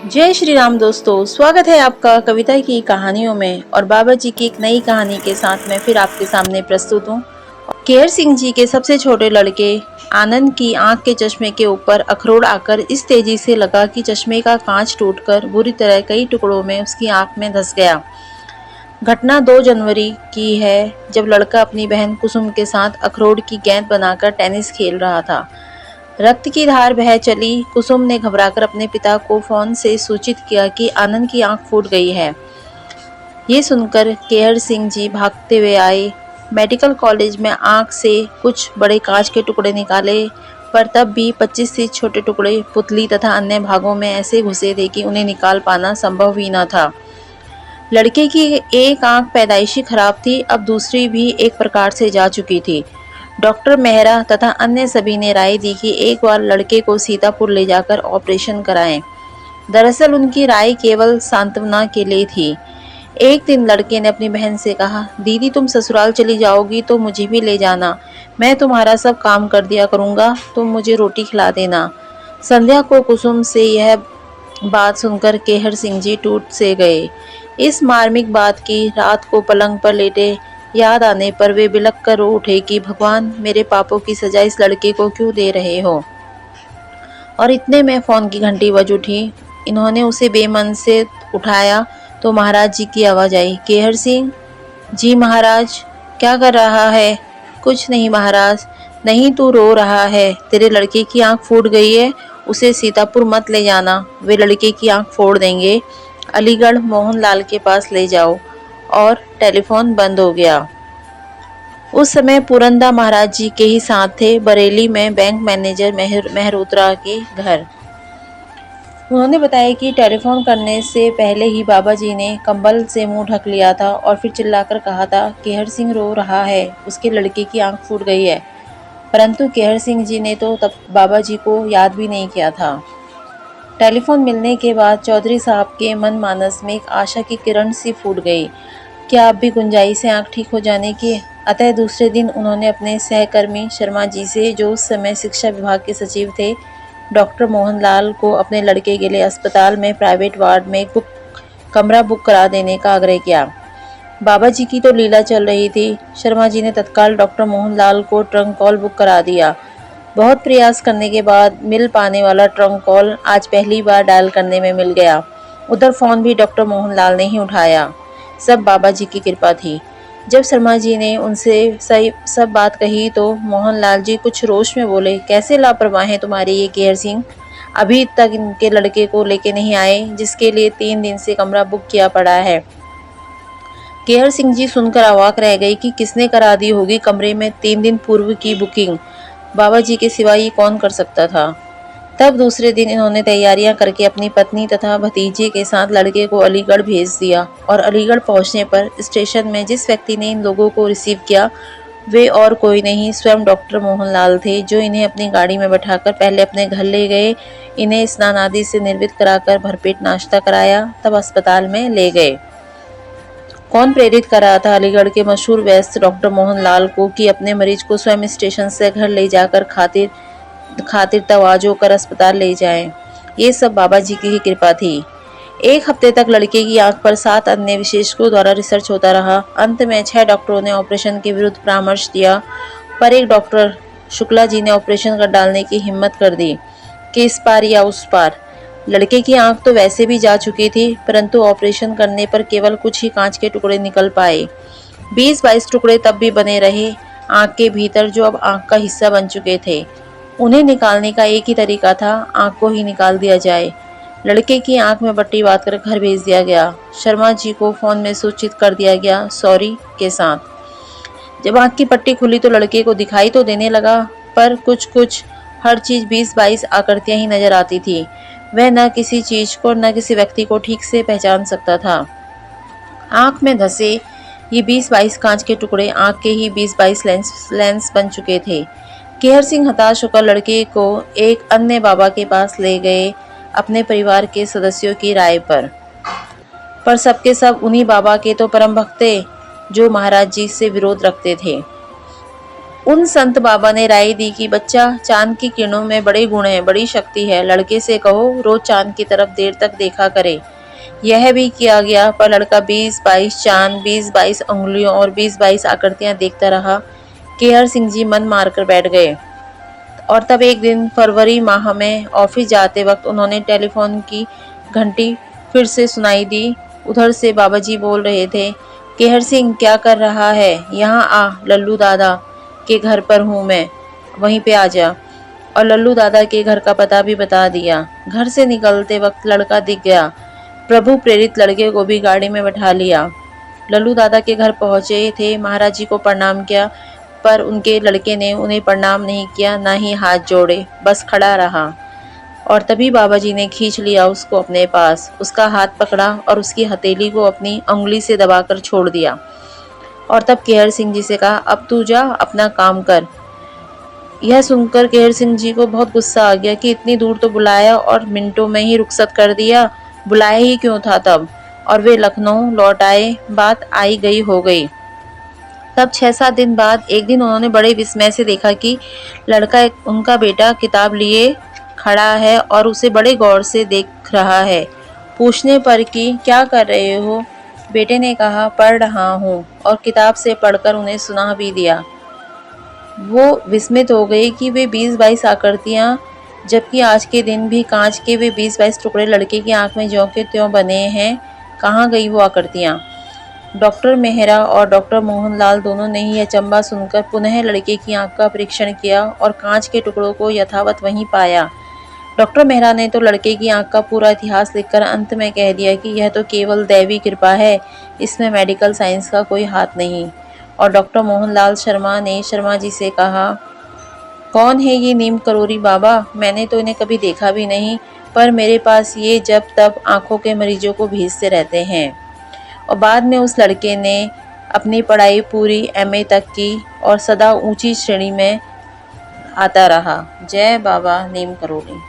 जय श्री राम दोस्तों, स्वागत है आपका कविता की कहानियों में। और बाबा जी की एक नई कहानी के साथ मैं फिर आपके सामने प्रस्तुत हूँ। केहर सिंह जी के सबसे छोटे लड़के आनंद की आंख के चश्मे के ऊपर अखरोट आकर इस तेजी से लगा कि चश्मे का कांच टूटकर बुरी तरह कई टुकड़ों में उसकी आंख में धंस गया। घटना 2 जनवरी की है, जब लड़का अपनी बहन कुसुम के साथ अखरोट की गेंद बनाकर टेनिस खेल रहा था। रक्त की धार बह चली। कुसुम ने घबराकर अपने पिता को फोन से सूचित किया कि आनंद की आंख फूट गई है। ये सुनकर केहर सिंह जी भागते हुए आए। मेडिकल कॉलेज में आंख से कुछ बड़े कांच के टुकड़े निकाले, पर तब भी 25 से छोटे टुकड़े पुतली तथा अन्य भागों में ऐसे घुसे थे कि उन्हें निकाल पाना संभव ही न था। लड़के की एक आंख पैदाइशी खराब थी, अब दूसरी भी एक प्रकार से जा चुकी थी। डॉक्टर मेहरा तथा अन्य सभी ने राय दी कि एक बार लड़के को सीतापुर ले जाकर ऑपरेशन कराएं। दरअसल उनकी राय केवल सांत्वना के लिए थी। एक दिन लड़के ने अपनी बहन से कहा, दीदी तुम ससुराल चली जाओगी तो मुझे भी ले जाना, मैं तुम्हारा सब काम कर दिया करूँगा, तुम मुझे रोटी खिला देना। संध्या को कुसुम से यह बात सुनकर केहर सिंह जी टूट से गए। इस मार्मिक बात की रात को पलंग पर लेटे याद आने पर वे बिलख कर रो उठे कि भगवान, मेरे पापों की सजा इस लड़के को क्यों दे रहे हो। और इतने में फोन की घंटी बज उठी। इन्होंने उसे बेमन से उठाया तो महाराज जी की आवाज आई, केहर सिंह। जी महाराज। क्या कर रहा है। कुछ नहीं महाराज। नहीं तू रो रहा है, तेरे लड़के की आंख फूट गई है, उसे सीतापुर मत ले जाना, वे लड़के की आंख फोड़ देंगे। अलीगढ़ मोहनलाल के पास ले जाओ। और टेलीफोन बंद हो गया। उस समय पुरंदा महाराज जी के ही साथ थे, बरेली में बैंक मैनेजर मेहरोत्रा के घर। उन्होंने बताया कि टेलीफोन करने से पहले ही बाबा जी ने कंबल से मुंह ढक लिया था और फिर चिल्लाकर कहा था, केहर सिंह रो रहा है, उसके लड़के की आंख फूट गई है। परंतु केहर सिंह जी ने तो तब बाबा जी को याद भी नहीं किया था। टेलीफोन मिलने के बाद चौधरी साहब के मन मानस में एक आशा की किरण सी फूट गई। क्या अब भी गुंजाइश है आंख ठीक हो जाने की। अतः दूसरे दिन उन्होंने अपने सहकर्मी शर्मा जी से, जो उस समय शिक्षा विभाग के सचिव थे, डॉक्टर मोहनलाल को अपने लड़के के लिए अस्पताल में प्राइवेट वार्ड में एक कमरा बुक करा देने का आग्रह किया। बाबा जी की तो लीला चल रही थी। शर्मा जी ने तत्काल डॉक्टर मोहनलाल को ट्रंक कॉल बुक करा दिया। बहुत प्रयास करने के बाद मिल पाने वाला ट्रंक कॉल आज पहली बार डायल करने में मिल गया। उधर फोन भी डॉक्टर मोहनलाल ने ही उठाया। सब बाबा जी की कृपा थी। जब शर्मा जी ने उनसे सब बात कही तो मोहनलाल जी कुछ रोष में बोले, कैसे लापरवाह हैं तुम्हारे ये केहर सिंह, अभी तक इनके लड़के को लेके नहीं आए, जिसके लिए 3 दिन से कमरा बुक किया पड़ा है। केहर सिंह जी सुनकर अवाक रह गई कि किसने करा दी होगी कमरे में 3 दिन पूर्व की बुकिंग। बाबा जी के सिवा ये कौन कर सकता था। तब दूसरे दिन इन्होंने तैयारियां करके अपनी पत्नी तथा भतीजे के साथ लड़के को अलीगढ़ भेज दिया। और अलीगढ़ पहुंचने पर स्टेशन में जिस व्यक्ति ने इन लोगों को रिसीव किया, वे और कोई नहीं, स्वयं डॉक्टर मोहनलाल थे, जो इन्हें अपनी गाड़ी में बैठाकर पहले अपने घर ले गए, इन्हें स्नान आदि से निर्वित कराकर भरपेट नाश्ता कराया, तब अस्पताल में ले गए। कौन प्रेरित कर रहा था अलीगढ़ के मशहूर वैद्य डॉक्टर मोहनलाल को कि अपने मरीज को स्वयं स्टेशन से घर ले जाकर खातिर तवाजो कर अस्पताल ले जाएं। ये सब बाबा जी की ही कृपा थी। 1 हफ्ते तक लड़के की आंख पर 7 अन्य विशेषज्ञों द्वारा रिसर्च होता रहा। अंत में 6 डॉक्टरों ने ऑपरेशन के विरुद्ध परामर्श दिया, पर एक डॉक्टर शुक्ला जी ने ऑपरेशन कर डालने की हिम्मत कर दी कि इस पार या उस पार। लड़के की आंख तो वैसे भी जा चुकी थी, परंतु ऑपरेशन करने पर केवल कुछ ही कांच के टुकड़े निकल पाए। 20-22 टुकड़े तब भी बने रहे आंख के भीतर, जो अब आंख का हिस्सा बन चुके थे। उन्हें निकालने का एक ही तरीका था, आंख को ही निकाल दिया जाए। लड़के की आंख में पट्टी बांधकर घर भेज दिया गया। शर्मा जी को फोन में सूचित कर दिया गया, सॉरी के साथ। जब आंख की पट्टी खुली तो लड़के को दिखाई तो देने लगा, पर कुछ हर चीज 20-22 आकृतियां ही नजर आती थी। वह न किसी चीज को न किसी व्यक्ति को ठीक से पहचान सकता था। आंख में धसे ये 20-22 कांच के टुकड़े आंख के ही 20-22 लेंस बन चुके थे। केहर सिंह हताश होकर लड़के को एक अन्य बाबा के पास ले गए, अपने परिवार के सदस्यों की राय पर सबके सब उन्हीं बाबा के तो परम भक्त थे, जो महाराज जी से विरोध रखते थे। उन संत बाबा ने राय दी कि बच्चा, चांद की किरणों में बड़े गुण हैं, बड़ी शक्ति है। लड़के से कहो रोज चांद की तरफ देर तक देखा करे। यह भी किया गया, पर लड़का 20-22 चांद, 20-22 उंगलियों और 20-22 आकृतियां देखता रहा। केहर सिंह जी मन मारकर बैठ गए। और तब एक दिन फरवरी माह में ऑफिस जाते वक्त उन्होंने टेलीफोन की घंटी फिर से सुनाई दी। उधर से बाबा जी बोल रहे थे, केहर सिंह क्या कर रहा है? यहाँ आ, लल्लू दादा के घर पर हूँ मैं, वहीं पे आ जा। और लल्लू दादा के घर का पता भी बता दिया। घर से निकलते वक्त लड़का दिख गया। प्रभु प्रेरित लड़के को भी गाड़ी में बैठा लिया। लल्लू दादा के घर पहुंचे थे, महाराज जी को प्रणाम किया, पर उनके लड़के ने उन्हें प्रणाम नहीं किया, ना ही हाथ जोड़े, बस खड़ा रहा। और तभी बाबा जी ने खींच लिया उसको अपने पास, उसका हाथ पकड़ा और उसकी हथेली को अपनी उंगली से दबाकर छोड़ दिया। और तब केहर सिंह जी से कहा, अब तू जा, अपना काम कर। यह सुनकर केहर सिंह जी को बहुत गुस्सा आ गया कि इतनी दूर तो बुलाया और मिनटों में ही रुखसत कर दिया, बुलाया ही क्यों था तब। और वे लखनऊ लौट आए, बात आई गई हो गई। तब 6-7 दिन बाद एक दिन उन्होंने बड़े विस्मय से देखा कि लड़का, उनका बेटा, किताब लिए खड़ा है और उसे बड़े गौर से देख रहा है। पूछने पर कि क्या कर रहे हो, बेटे ने कहा, पढ़ रहा हूँ, और किताब से पढ़कर उन्हें सुना भी दिया। वो विस्मित हो गई कि वे 20-22 आकृतियाँ, जबकि आज के दिन भी कांच के वे 20-22 टुकड़े लड़के की आंख में ज्यों के त्यों बने हैं, कहाँ गई वो आकृतियाँ। डॉक्टर मेहरा और डॉक्टर मोहनलाल दोनों ने ही अचंभा सुनकर पुनः लड़के की आंख का परीक्षण किया और कांच के टुकड़ों को यथावत वहीं पाया। डॉक्टर मेहरा ने तो लड़के की आंख का पूरा इतिहास लिखकर अंत में कह दिया कि यह तो केवल दैवी कृपा है, इसमें मेडिकल साइंस का कोई हाथ नहीं। और डॉक्टर मोहनलाल शर्मा ने शर्मा जी से कहा, कौन है ये नीम करोरी बाबा? मैंने तो इन्हें कभी देखा भी नहीं, पर मेरे पास ये जब तब आंखों के मरीजों को भेजते रहते हैं। और बाद में उस लड़के ने अपनी पढ़ाई पूरी MA तक की और सदा ऊंची श्रेणी में आता रहा। जय बाबा नीम करोली।